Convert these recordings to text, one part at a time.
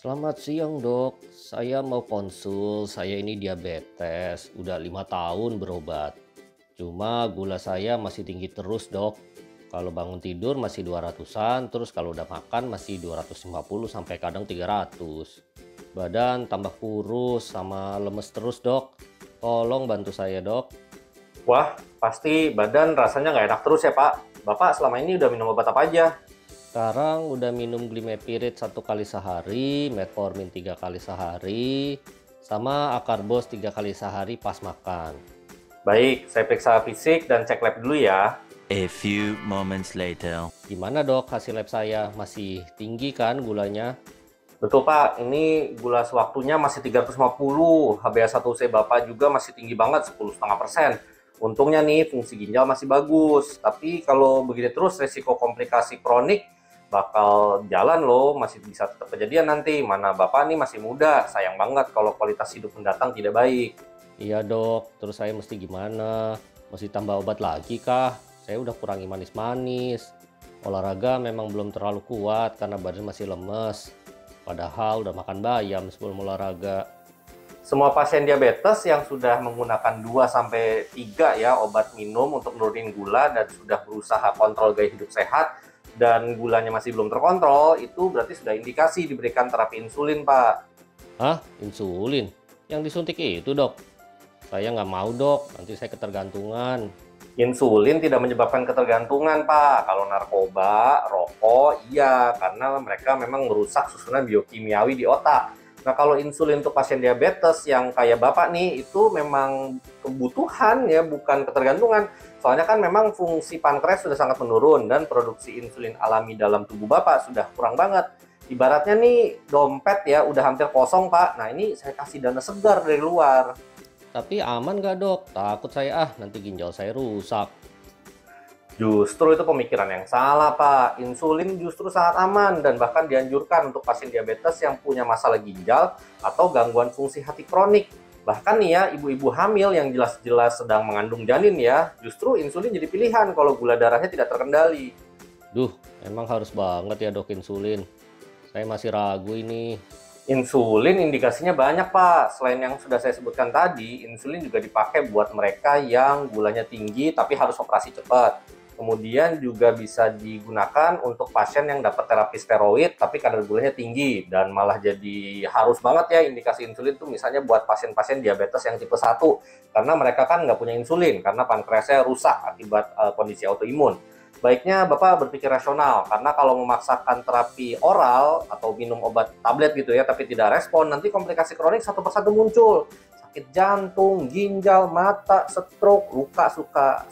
Selamat siang dok, saya mau konsul, saya ini diabetes, udah 5 tahun berobat. Cuma gula saya masih tinggi terus dok. Kalau bangun tidur masih 200-an, terus kalau udah makan masih 250 sampai kadang 300. Badan tambah kurus sama lemes terus dok. Tolong bantu saya dok. Wah, pasti badan rasanya nggak enak terus ya, Pak. Bapak selama ini udah minum obat apa aja? Sekarang udah minum Glimepirid 1 kali sehari, Metformin 3 kali sehari, sama Akarbos 3 kali sehari pas makan. Baik, saya periksa fisik dan cek lab dulu ya. A few moments later. Gimana dok hasil lab saya? Masih tinggi kan gulanya? Betul, Pak. Ini gula sewaktunya masih 350. HbA1c Bapak juga masih tinggi banget, 10,5%. Untungnya nih, fungsi ginjal masih bagus. Tapi kalau begini terus, resiko komplikasi kronik bakal jalan loh, masih bisa tetap kejadian nanti. Mana Bapak nih masih muda, sayang banget kalau kualitas hidup mendatang tidak baik. Iya dok, terus saya mesti gimana? Mesti tambah obat lagi kah? Saya udah kurangi manis-manis. Olahraga memang belum terlalu kuat karena badan masih lemes. Padahal udah makan bayam sebelum olahraga. Semua pasien diabetes yang sudah menggunakan 2 sampai 3 ya obat minum untuk nurunin gula dan sudah berusaha kontrol gaya hidup sehat dan gulanya masih belum terkontrol, itu berarti sudah indikasi diberikan terapi insulin, Pak. Hah? Insulin? Yang disuntik itu dok? Saya nggak mau dok, nanti saya ketergantungan. Insulin tidak menyebabkan ketergantungan, Pak. Kalau narkoba, rokok, iya, karena mereka memang merusak susunan biokimiawi di otak. Nah, kalau insulin untuk pasien diabetes yang kayak Bapak nih, itu memang kebutuhan ya, bukan ketergantungan. Soalnya kan memang fungsi pankreas sudah sangat menurun dan produksi insulin alami dalam tubuh Bapak sudah kurang banget. Ibaratnya nih dompet ya, udah hampir kosong, Pak. Nah, ini saya kasih dana segar dari luar. Tapi aman nggak dok? Takut saya nanti ginjal saya rusak. Justru itu pemikiran yang salah, Pak. Insulin justru sangat aman dan bahkan dianjurkan untuk pasien diabetes yang punya masalah ginjal atau gangguan fungsi hati kronik. Bahkan nih ya, ibu-ibu hamil yang jelas-jelas sedang mengandung janin ya, justru insulin jadi pilihan kalau gula darahnya tidak terkendali. Duh, emang harus banget ya dok insulin. Saya masih ragu ini. Insulin indikasinya banyak, Pak. Selain yang sudah saya sebutkan tadi, insulin juga dipakai buat mereka yang gulanya tinggi tapi harus operasi cepat. Kemudian juga bisa digunakan untuk pasien yang dapat terapi steroid tapi kadar gulanya tinggi dan malah jadi harus banget ya indikasi insulin tuh misalnya buat pasien-pasien diabetes yang tipe 1 karena mereka kan nggak punya insulin karena pankreasnya rusak akibat kondisi autoimun. Baiknya Bapak berpikir rasional karena kalau memaksakan terapi oral atau minum obat tablet gitu ya tapi tidak respon nanti komplikasi kronik satu persatu muncul. Sakit jantung, ginjal, mata, stroke, luka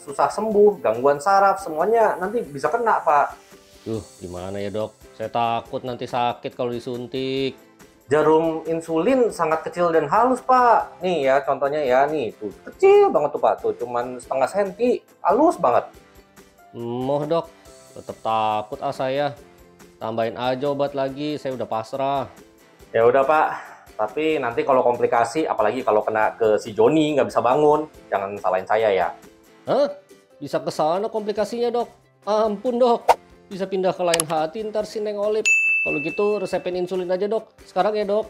susah sembuh, gangguan saraf, semuanya nanti bisa kena, Pak. Duh, gimana ya dok? Saya takut nanti sakit kalau disuntik. Jarum insulin sangat kecil dan halus, Pak. Nih ya, contohnya ya, nih tuh kecil banget tuh, Pak. Tuh cuman setengah senti, halus banget. Moh dok, tetap takut saya. Tambahin aja obat lagi, saya udah pasrah. Ya udah, Pak. Tapi nanti kalau komplikasi, apalagi kalau kena ke si Joni nggak bisa bangun, jangan salahin saya ya. Hah? Bisa ke sana komplikasinya dok? Ampun dok, bisa pindah ke lain hati ntar si Neng Olip. Kalau gitu resepin insulin aja dok, sekarang ya dok.